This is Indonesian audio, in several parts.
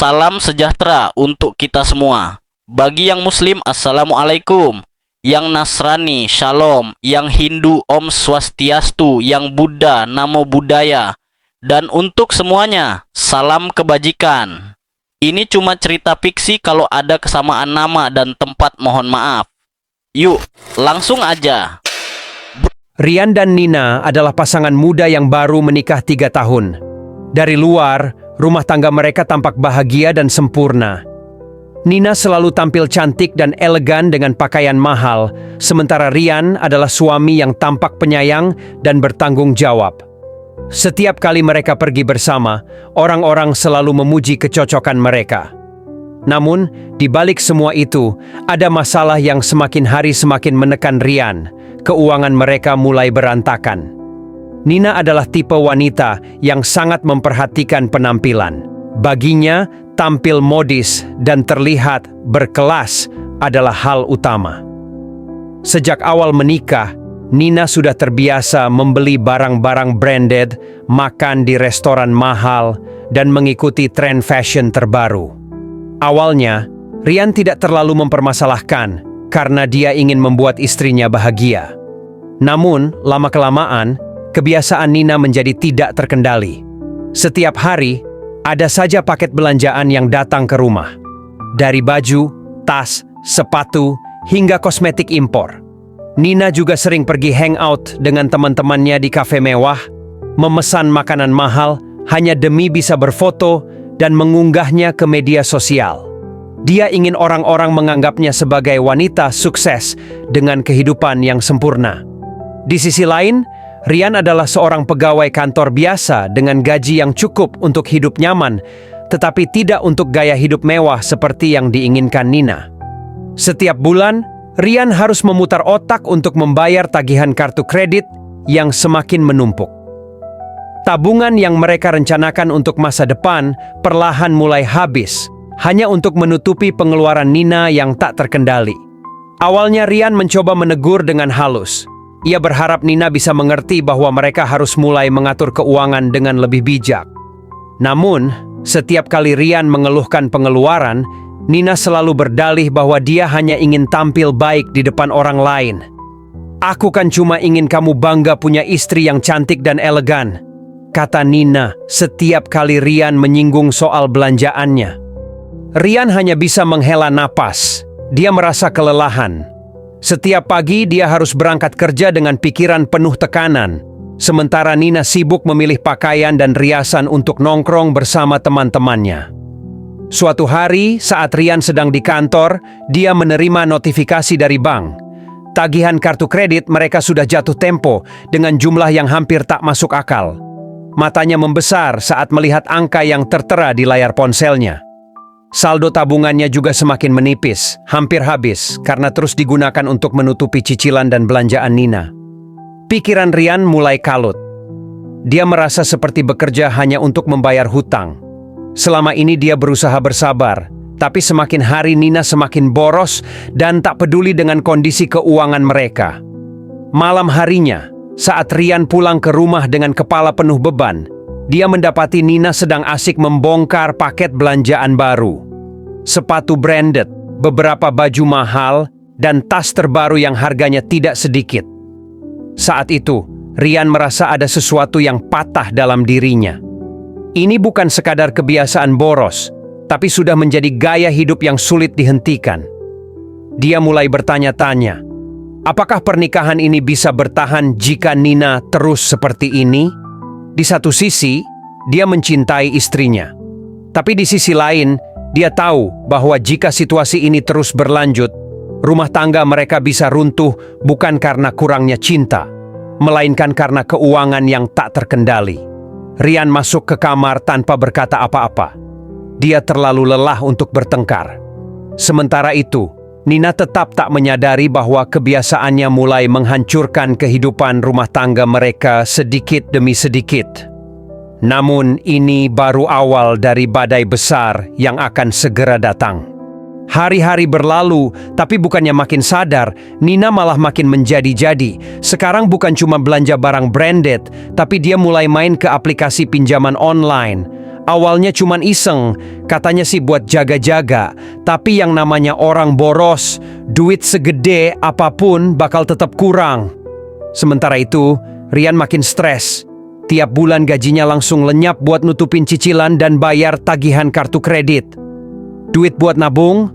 Salam sejahtera untuk kita semua. Bagi yang Muslim, Assalamualaikum. Yang Nasrani, Shalom. Yang Hindu, Om Swastiastu. Yang Buddha, Namo Buddhaya. Dan untuk semuanya, salam kebajikan. Ini cuma cerita fiksi, kalau ada kesamaan nama dan tempat mohon maaf. Yuk, langsung aja. Rian dan Nina adalah pasangan muda yang baru menikah 3 tahun. Dari luar, rumah tangga mereka tampak bahagia dan sempurna. Nina selalu tampil cantik dan elegan dengan pakaian mahal, sementara Rian adalah suami yang tampak penyayang dan bertanggung jawab. Setiap kali mereka pergi bersama, orang-orang selalu memuji kecocokan mereka. Namun, di balik semua itu, ada masalah yang semakin hari semakin menekan Rian. Keuangan mereka mulai berantakan. Nina adalah tipe wanita yang sangat memperhatikan penampilan. Baginya, tampil modis dan terlihat berkelas adalah hal utama. Sejak awal menikah, Nina sudah terbiasa membeli barang-barang branded, makan di restoran mahal, dan mengikuti tren fashion terbaru. Awalnya, Rian tidak terlalu mempermasalahkan karena dia ingin membuat istrinya bahagia. Namun, lama-kelamaan, kebiasaan Nina menjadi tidak terkendali. Setiap hari, ada saja paket belanjaan yang datang ke rumah. Dari baju, tas, sepatu, hingga kosmetik impor. Nina juga sering pergi hangout dengan teman-temannya di kafe mewah, memesan makanan mahal hanya demi bisa berfoto dan mengunggahnya ke media sosial. Dia ingin orang-orang menganggapnya sebagai wanita sukses dengan kehidupan yang sempurna. Di sisi lain, Rian adalah seorang pegawai kantor biasa dengan gaji yang cukup untuk hidup nyaman, tetapi tidak untuk gaya hidup mewah seperti yang diinginkan Nina. Setiap bulan, Rian harus memutar otak untuk membayar tagihan kartu kredit yang semakin menumpuk. Tabungan yang mereka rencanakan untuk masa depan perlahan mulai habis, hanya untuk menutupi pengeluaran Nina yang tak terkendali. Awalnya Rian mencoba menegur dengan halus. Ia berharap Nina bisa mengerti bahwa mereka harus mulai mengatur keuangan dengan lebih bijak. Namun, setiap kali Rian mengeluhkan pengeluaran, Nina selalu berdalih bahwa dia hanya ingin tampil baik di depan orang lain. "Aku kan cuma ingin kamu bangga punya istri yang cantik dan elegan," kata Nina setiap kali Rian menyinggung soal belanjaannya. Rian hanya bisa menghela napas. Dia merasa kelelahan. Setiap pagi dia harus berangkat kerja dengan pikiran penuh tekanan, sementara Nina sibuk memilih pakaian dan riasan untuk nongkrong bersama teman-temannya. Suatu hari, saat Rian sedang di kantor, dia menerima notifikasi dari bank. Tagihan kartu kredit mereka sudah jatuh tempo dengan jumlah yang hampir tak masuk akal. Matanya membesar saat melihat angka yang tertera di layar ponselnya. Saldo tabungannya juga semakin menipis, hampir habis, karena terus digunakan untuk menutupi cicilan dan belanjaan Nina. Pikiran Rian mulai kalut. Dia merasa seperti bekerja hanya untuk membayar hutang. Selama ini dia berusaha bersabar, tapi semakin hari Nina semakin boros dan tak peduli dengan kondisi keuangan mereka. Malam harinya, saat Rian pulang ke rumah dengan kepala penuh beban, dia mendapati Nina sedang asik membongkar paket belanjaan baru. Sepatu branded, beberapa baju mahal, dan tas terbaru yang harganya tidak sedikit. Saat itu, Rian merasa ada sesuatu yang patah dalam dirinya. Ini bukan sekadar kebiasaan boros, tapi sudah menjadi gaya hidup yang sulit dihentikan. Dia mulai bertanya-tanya, apakah pernikahan ini bisa bertahan jika Nina terus seperti ini? Di satu sisi, dia mencintai istrinya. Tapi di sisi lain, dia tahu bahwa jika situasi ini terus berlanjut, rumah tangga mereka bisa runtuh bukan karena kurangnya cinta, melainkan karena keuangan yang tak terkendali. Rian masuk ke kamar tanpa berkata apa-apa. Dia terlalu lelah untuk bertengkar. Sementara itu, Nina tetap tak menyadari bahwa kebiasaannya mulai menghancurkan kehidupan rumah tangga mereka sedikit demi sedikit. Namun ini baru awal dari badai besar yang akan segera datang. Hari-hari berlalu, tapi bukannya makin sadar, Nina malah makin menjadi-jadi. Sekarang bukan cuma belanja barang branded, tapi dia mulai main ke aplikasi pinjaman online. Awalnya cuman iseng, katanya sih buat jaga-jaga. Tapi yang namanya orang boros, duit segede apapun bakal tetap kurang. Sementara itu, Rian makin stres. Tiap bulan gajinya langsung lenyap buat nutupin cicilan dan bayar tagihan kartu kredit. Duit buat nabung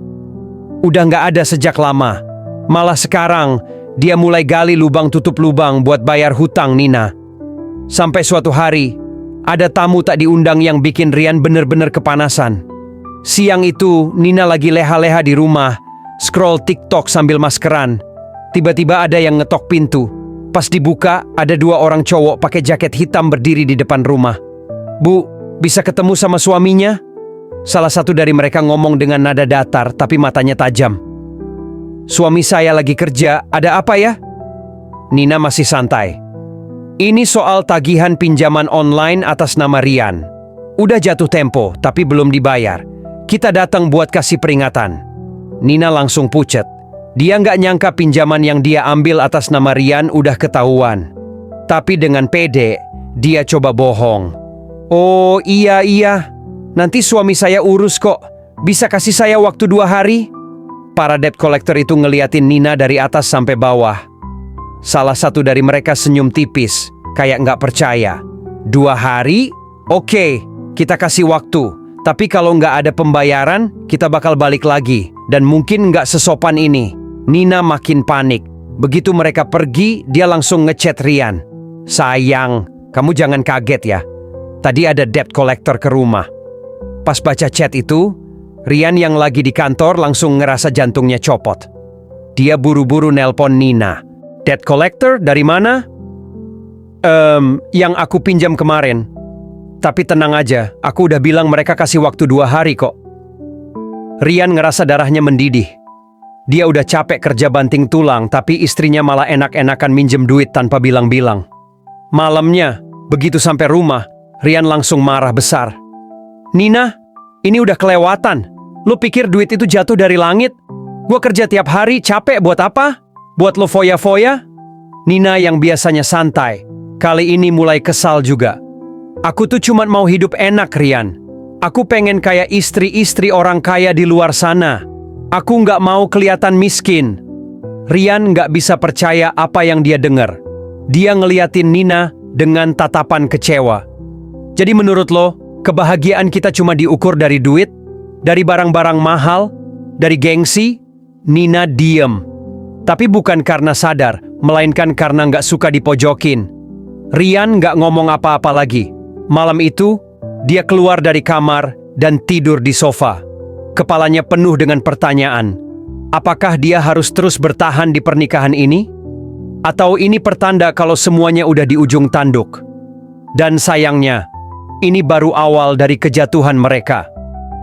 udah nggak ada sejak lama. Malah sekarang, dia mulai gali lubang tutup lubang buat bayar hutang Nina. Sampai suatu hari, ada tamu tak diundang yang bikin Rian bener-bener kepanasan. Siang itu, Nina lagi leha-leha di rumah, scroll TikTok sambil maskeran. Tiba-tiba ada yang ngetok pintu. Pas dibuka, ada 2 orang cowok pakai jaket hitam berdiri di depan rumah. "Bu, bisa ketemu sama suaminya?" Salah satu dari mereka ngomong dengan nada datar, tapi matanya tajam. "Suami saya lagi kerja, ada apa ya?" Nina masih santai. "Ini soal tagihan pinjaman online atas nama Rian. Udah jatuh tempo, tapi belum dibayar. Kita datang buat kasih peringatan." Nina langsung pucet. Dia nggak nyangka pinjaman yang dia ambil atas nama Rian udah ketahuan. Tapi dengan pede, dia coba bohong. "Oh iya, nanti suami saya urus kok. Bisa kasih saya waktu 2 hari?" Para debt collector itu ngeliatin Nina dari atas sampai bawah. Salah satu dari mereka senyum tipis, kayak nggak percaya. 2 hari? Oke, kita kasih waktu. Tapi kalau nggak ada pembayaran, kita bakal balik lagi. Dan mungkin nggak sesopan ini. Nina makin panik. Begitu mereka pergi, dia langsung ngechat Rian. "Sayang, kamu jangan kaget ya. Tadi ada debt collector ke rumah." Pas baca chat itu, Rian yang lagi di kantor langsung ngerasa jantungnya copot. Dia buru-buru nelpon Nina. "Debt collector dari mana?" Yang aku pinjam kemarin. Tapi tenang aja, aku udah bilang mereka kasih waktu 2 hari kok." Rian ngerasa darahnya mendidih. Dia udah capek kerja banting tulang, tapi istrinya malah enak-enakan minjem duit tanpa bilang-bilang. Malamnya, begitu sampai rumah, Rian langsung marah besar. "Nina, ini udah kelewatan. Lu pikir duit itu jatuh dari langit? Gua kerja tiap hari, capek buat apa? Buat lo foya-foya?" Nina yang biasanya santai, kali ini mulai kesal juga. "Aku tuh cuma mau hidup enak, Rian. Aku pengen kayak istri-istri orang kaya di luar sana. Aku nggak mau kelihatan miskin." Rian nggak bisa percaya apa yang dia dengar. Dia ngeliatin Nina dengan tatapan kecewa. "Jadi menurut lo, kebahagiaan kita cuma diukur dari duit? Dari barang-barang mahal? Dari gengsi?" Nina diem. Tapi bukan karena sadar, melainkan karena nggak suka dipojokin. Rian nggak ngomong apa-apa lagi. Malam itu, dia keluar dari kamar dan tidur di sofa. Kepalanya penuh dengan pertanyaan. Apakah dia harus terus bertahan di pernikahan ini? Atau ini pertanda kalau semuanya udah di ujung tanduk? Dan sayangnya, ini baru awal dari kejatuhan mereka.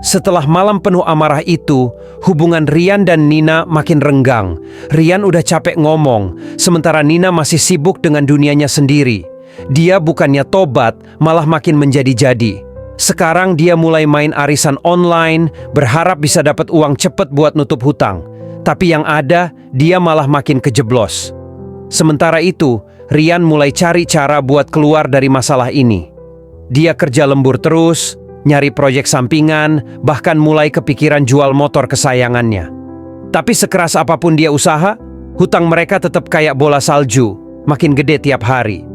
Setelah malam penuh amarah itu, hubungan Rian dan Nina makin renggang. Rian udah capek ngomong, sementara Nina masih sibuk dengan dunianya sendiri. Dia bukannya tobat, malah makin menjadi-jadi. Sekarang dia mulai main arisan online, berharap bisa dapat uang cepet buat nutup hutang. Tapi yang ada, dia malah makin kejeblos. Sementara itu, Rian mulai cari cara buat keluar dari masalah ini. Dia kerja lembur terus, nyari proyek sampingan, bahkan mulai kepikiran jual motor kesayangannya. Tapi sekeras apapun dia usaha, hutang mereka tetap kayak bola salju, makin gede tiap hari.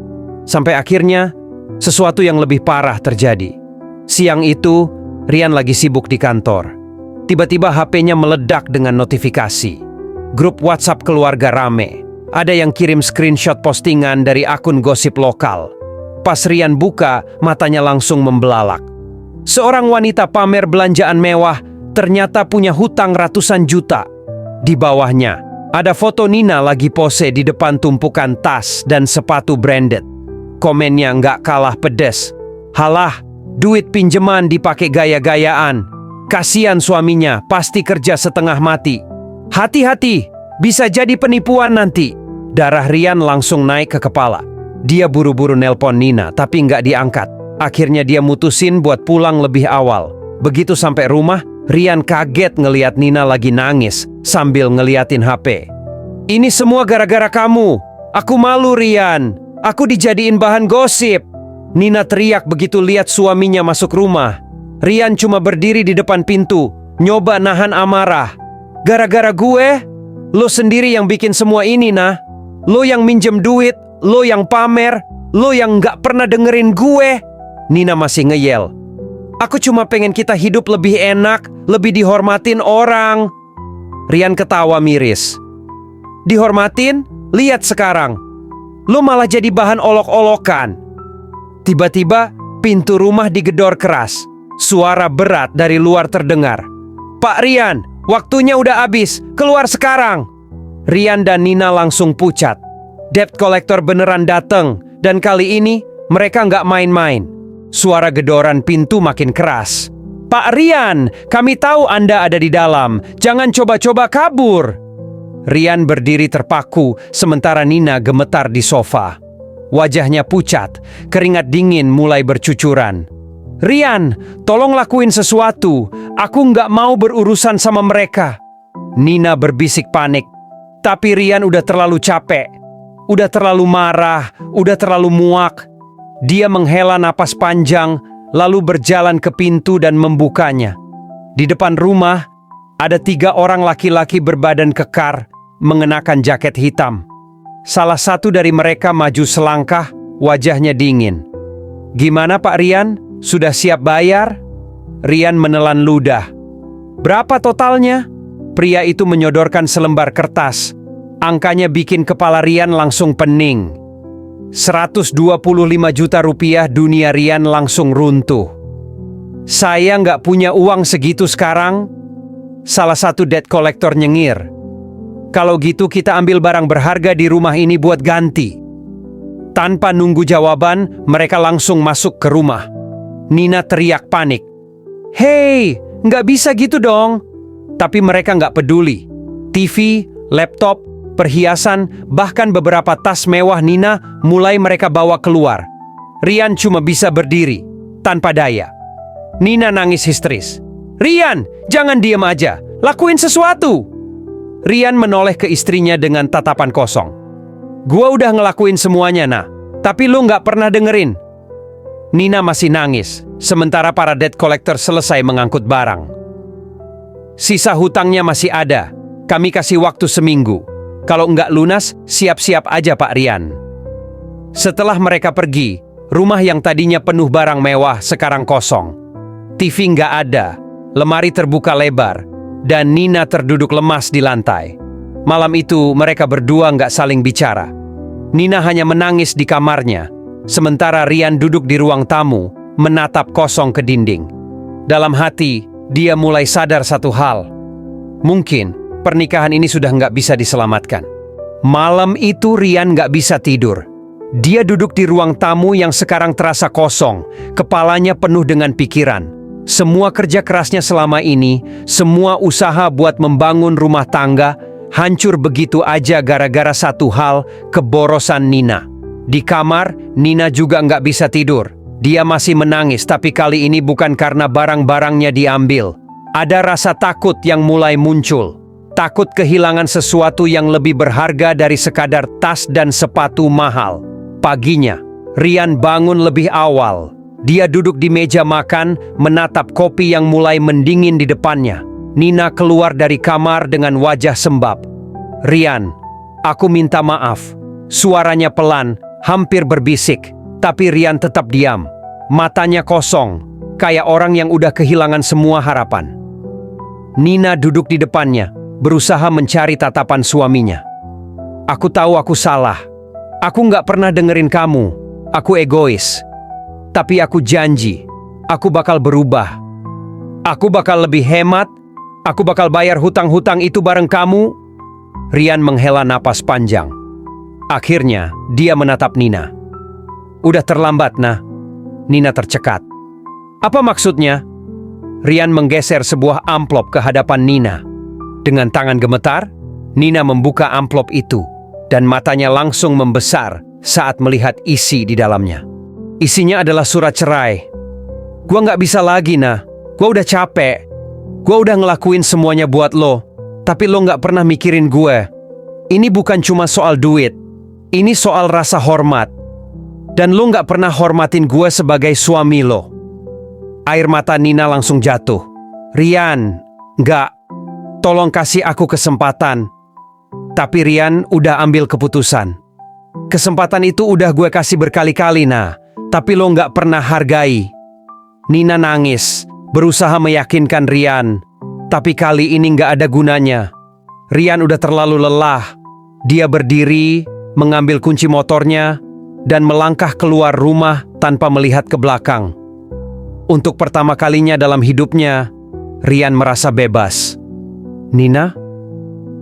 Sampai akhirnya, sesuatu yang lebih parah terjadi. Siang itu, Rian lagi sibuk di kantor. Tiba-tiba HP-nya meledak dengan notifikasi. Grup WhatsApp keluarga rame. Ada yang kirim screenshot postingan dari akun gosip lokal. Pas Rian buka, matanya langsung membelalak. Seorang wanita pamer belanjaan mewah ternyata punya hutang ratusan juta. Di bawahnya, ada foto Nina lagi pose di depan tumpukan tas dan sepatu branded. Komennya nggak kalah pedes. "Halah, duit pinjaman dipakai gaya-gayaan. Kasian suaminya, pasti kerja setengah mati. Hati-hati, bisa jadi penipuan nanti." Darah Rian langsung naik ke kepala. Dia buru-buru nelpon Nina, tapi nggak diangkat. Akhirnya dia mutusin buat pulang lebih awal. Begitu sampai rumah, Rian kaget ngeliat Nina lagi nangis sambil ngeliatin HP. "Ini semua gara-gara kamu. Aku malu, Rian. Aku dijadiin bahan gosip." Nina teriak begitu lihat suaminya masuk rumah. Rian cuma berdiri di depan pintu, nyoba nahan amarah. Gara-gara gue? Lo sendiri yang bikin semua ini, nah. Lo yang minjem duit, lo yang pamer, lo yang nggak pernah dengerin gue. Nina masih ngeyel. Aku cuma pengen kita hidup lebih enak, lebih dihormatin orang. Rian ketawa miris. Dihormatin? Lihat sekarang. Lo malah jadi bahan olok-olokan. Tiba-tiba pintu rumah digedor keras. Suara berat dari luar terdengar. Pak Rian, waktunya udah habis. Keluar sekarang. Rian dan Nina langsung pucat. Debt collector beneran dateng. Dan kali ini mereka nggak main-main. Suara gedoran pintu makin keras. Pak Rian, kami tahu Anda ada di dalam. Jangan coba-coba kabur. Rian berdiri terpaku, sementara Nina gemetar di sofa. Wajahnya pucat, keringat dingin mulai bercucuran. Rian, tolong lakuin sesuatu. Aku nggak mau berurusan sama mereka. Nina berbisik panik. Tapi Rian udah terlalu capek. Udah terlalu marah, udah terlalu muak. Dia menghela napas panjang, lalu berjalan ke pintu dan membukanya. Di depan rumah, ada 3 orang laki-laki berbadan kekar, mengenakan jaket hitam. Salah satu dari mereka maju selangkah, wajahnya dingin. Gimana Pak Rian? Sudah siap bayar? Rian menelan ludah. Berapa totalnya? Pria itu menyodorkan selembar kertas. Angkanya bikin kepala Rian langsung pening. 125 juta rupiah. Dunia Rian langsung runtuh. Saya nggak punya uang segitu sekarang. Salah satu debt collector nyengir. Kalau gitu kita ambil barang berharga di rumah ini buat ganti. Tanpa nunggu jawaban, mereka langsung masuk ke rumah. Nina teriak panik. Hei, nggak bisa gitu dong. Tapi mereka nggak peduli. TV, laptop, perhiasan, bahkan beberapa tas mewah Nina mulai mereka bawa keluar. Rian cuma bisa berdiri, tanpa daya. Nina nangis histeris. Rian, jangan diem aja. Lakuin sesuatu. Rian menoleh ke istrinya dengan tatapan kosong. Gua udah ngelakuin semuanya, nah. Tapi lu nggak pernah dengerin. Nina masih nangis, sementara para debt collector selesai mengangkut barang. Sisa hutangnya masih ada. Kami kasih waktu seminggu. Kalau nggak lunas, siap-siap aja Pak Rian. Setelah mereka pergi, rumah yang tadinya penuh barang mewah sekarang kosong. TV nggak ada, lemari terbuka lebar, dan Nina terduduk lemas di lantai. Malam itu mereka berdua nggak saling bicara. Nina hanya menangis di kamarnya, sementara Rian duduk di ruang tamu, menatap kosong ke dinding. Dalam hati, dia mulai sadar satu hal. Mungkin pernikahan ini sudah nggak bisa diselamatkan. Malam itu Rian nggak bisa tidur. Dia duduk di ruang tamu yang sekarang terasa kosong, kepalanya penuh dengan pikiran. Semua kerja kerasnya selama ini, semua usaha buat membangun rumah tangga, hancur begitu aja gara-gara satu hal, keborosan Nina. Di kamar, Nina juga nggak bisa tidur. Dia masih menangis, tapi kali ini bukan karena barang-barangnya diambil. Ada rasa takut yang mulai muncul. Takut kehilangan sesuatu yang lebih berharga dari sekadar tas dan sepatu mahal. Paginya, Rian bangun lebih awal. Dia duduk di meja makan, menatap kopi yang mulai mendingin di depannya. Nina keluar dari kamar dengan wajah sembab. Rian, aku minta maaf. Suaranya pelan, hampir berbisik. Tapi Rian tetap diam. Matanya kosong, kayak orang yang udah kehilangan semua harapan. Nina duduk di depannya, berusaha mencari tatapan suaminya. Aku tahu aku salah. Aku nggak pernah dengerin kamu. Aku egois. Tapi aku janji, aku bakal berubah. Aku bakal lebih hemat. Aku bakal bayar hutang-hutang itu bareng kamu. Rian menghela napas panjang. Akhirnya, dia menatap Nina. Udah terlambat, nah. Nina tercekat. Apa maksudnya? Rian menggeser sebuah amplop ke hadapan Nina. Dengan tangan gemetar, Nina membuka amplop itu, dan matanya langsung membesar saat melihat isi di dalamnya. Isinya adalah surat cerai. Gua nggak bisa lagi, nah. Gua udah capek. Gua udah ngelakuin semuanya buat lo, tapi lo nggak pernah mikirin gue. Ini bukan cuma soal duit. Ini soal rasa hormat. Dan lo nggak pernah hormatin gue sebagai suami lo. Air mata Nina langsung jatuh. Rian, nggak. Tolong kasih aku kesempatan. Tapi Rian udah ambil keputusan. Kesempatan itu udah gue kasih berkali-kali, nah. Tapi lo nggak pernah hargai. Nina nangis, berusaha meyakinkan Rian. Tapi kali ini nggak ada gunanya. Rian udah terlalu lelah. Dia berdiri, mengambil kunci motornya, dan melangkah keluar rumah tanpa melihat ke belakang. Untuk pertama kalinya dalam hidupnya, Rian merasa bebas. Nina?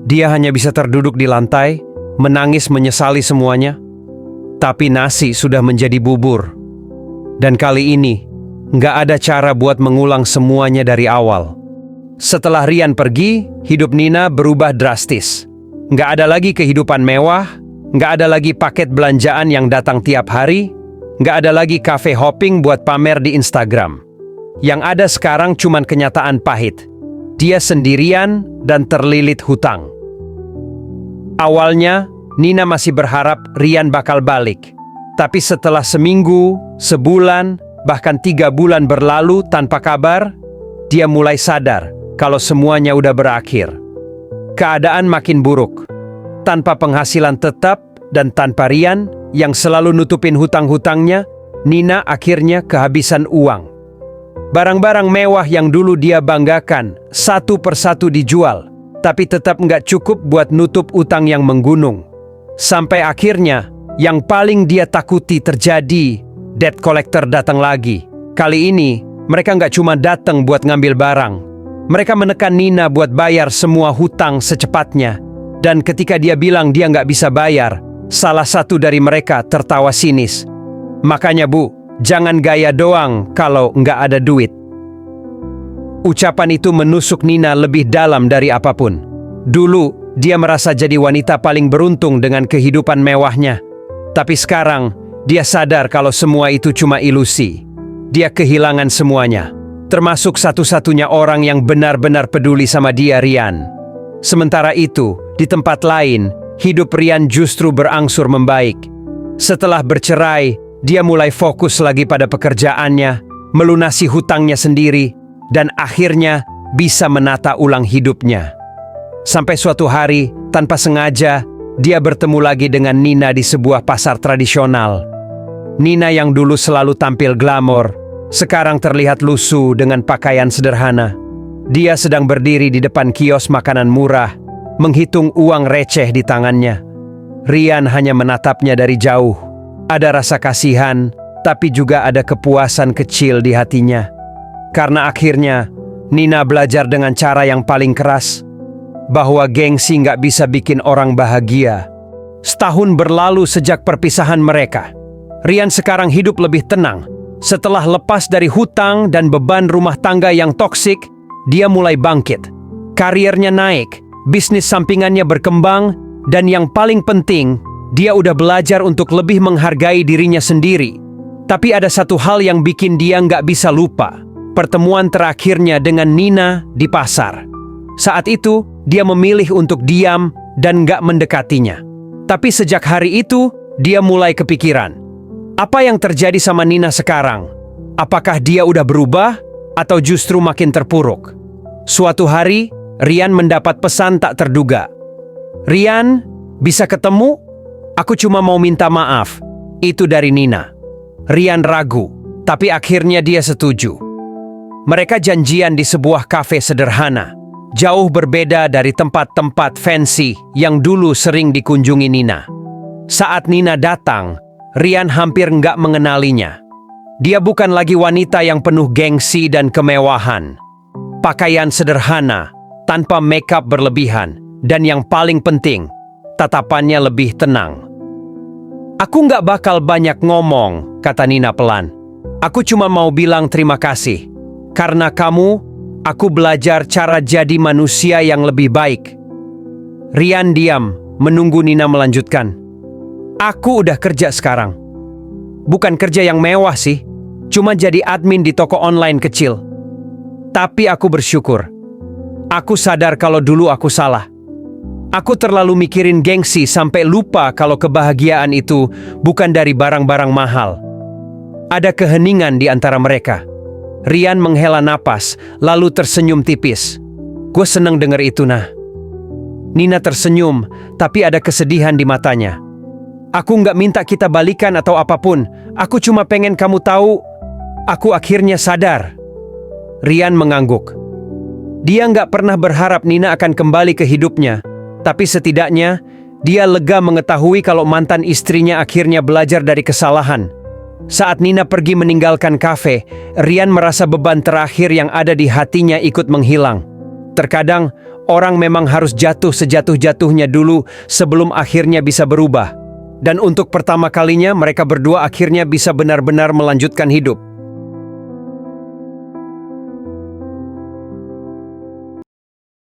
Dia hanya bisa terduduk di lantai, menangis menyesali semuanya. Tapi nasi sudah menjadi bubur. Dan kali ini, nggak ada cara buat mengulang semuanya dari awal. Setelah Rian pergi, hidup Nina berubah drastis. Nggak ada lagi kehidupan mewah, nggak ada lagi paket belanjaan yang datang tiap hari, nggak ada lagi cafe hopping buat pamer di Instagram. Yang ada sekarang cuman kenyataan pahit. Dia sendirian dan terlilit hutang. Awalnya, Nina masih berharap Rian bakal balik. Tapi setelah seminggu, sebulan, bahkan 3 bulan berlalu tanpa kabar, dia mulai sadar kalau semuanya udah berakhir. Keadaan makin buruk. Tanpa penghasilan tetap dan tanpa Rian yang selalu nutupin hutang-hutangnya, Nina akhirnya kehabisan uang. Barang-barang mewah yang dulu dia banggakan satu persatu dijual, tapi tetap nggak cukup buat nutup utang yang menggunung. Sampai akhirnya, yang paling dia takuti terjadi, debt collector datang lagi. Kali ini, mereka nggak cuma datang buat ngambil barang. Mereka menekan Nina buat bayar semua hutang secepatnya. Dan ketika dia bilang dia nggak bisa bayar, salah satu dari mereka tertawa sinis. Makanya Bu, jangan gaya doang kalau nggak ada duit. Ucapan itu menusuk Nina lebih dalam dari apapun. Dulu, dia merasa jadi wanita paling beruntung dengan kehidupan mewahnya. Tapi sekarang, dia sadar kalau semua itu cuma ilusi. Dia kehilangan semuanya. Termasuk satu-satunya orang yang benar-benar peduli sama dia, Rian. Sementara itu, di tempat lain, hidup Rian justru berangsur membaik. Setelah bercerai, dia mulai fokus lagi pada pekerjaannya, melunasi hutangnya sendiri, dan akhirnya bisa menata ulang hidupnya. Sampai suatu hari, tanpa sengaja, dia bertemu lagi dengan Nina di sebuah pasar tradisional. Nina yang dulu selalu tampil glamor, sekarang terlihat lusuh dengan pakaian sederhana. Dia sedang berdiri di depan kios makanan murah, menghitung uang receh di tangannya. Rian hanya menatapnya dari jauh. Ada rasa kasihan, tapi juga ada kepuasan kecil di hatinya. Karena akhirnya, Nina belajar dengan cara yang paling keras, bahwa gengsi nggak bisa bikin orang bahagia. Setahun berlalu sejak perpisahan mereka. Rian sekarang hidup lebih tenang. Setelah lepas dari hutang dan beban rumah tangga yang toksik, dia mulai bangkit. Karirnya naik, bisnis sampingannya berkembang, dan yang paling penting, dia udah belajar untuk lebih menghargai dirinya sendiri. Tapi ada satu hal yang bikin dia nggak bisa lupa. Pertemuan terakhirnya dengan Nina di pasar. Saat itu, dia memilih untuk diam dan nggak mendekatinya. Tapi sejak hari itu, dia mulai kepikiran. Apa yang terjadi sama Nina sekarang? Apakah dia udah berubah atau justru makin terpuruk? Suatu hari, Rian mendapat pesan tak terduga. Rian, bisa ketemu? Aku cuma mau minta maaf. Itu dari Nina. Rian ragu, tapi akhirnya dia setuju. Mereka janjian di sebuah kafe sederhana, jauh berbeda dari tempat-tempat fancy yang dulu sering dikunjungi Nina. Saat Nina datang, Rian hampir nggak mengenalinya. Dia bukan lagi wanita yang penuh gengsi dan kemewahan. Pakaian sederhana, tanpa makeup berlebihan, dan yang paling penting, tatapannya lebih tenang. Aku nggak bakal banyak ngomong, kata Nina pelan. Aku cuma mau bilang terima kasih. Karena kamu, aku belajar cara jadi manusia yang lebih baik. Rian diam, menunggu Nina melanjutkan. Aku udah kerja sekarang. Bukan kerja yang mewah sih, cuma jadi admin di toko online kecil. Tapi aku bersyukur. Aku sadar kalau dulu aku salah. Aku terlalu mikirin gengsi sampai lupa kalau kebahagiaan itu bukan dari barang-barang mahal. Ada keheningan di antara mereka. Rian menghela napas, lalu tersenyum tipis. Gue seneng denger itu, Nah. Nina tersenyum, tapi ada kesedihan di matanya. Aku nggak minta kita balikan atau apapun. Aku cuma pengen kamu tahu, aku akhirnya sadar. Rian mengangguk. Dia nggak pernah berharap Nina akan kembali ke hidupnya, tapi setidaknya dia lega mengetahui kalau mantan istrinya akhirnya belajar dari kesalahan. Saat Nina pergi meninggalkan kafe, Rian merasa beban terakhir yang ada di hatinya ikut menghilang. Terkadang, orang memang harus jatuh sejatuh-jatuhnya dulu sebelum akhirnya bisa berubah. Dan untuk pertama kalinya mereka berdua akhirnya bisa benar-benar melanjutkan hidup.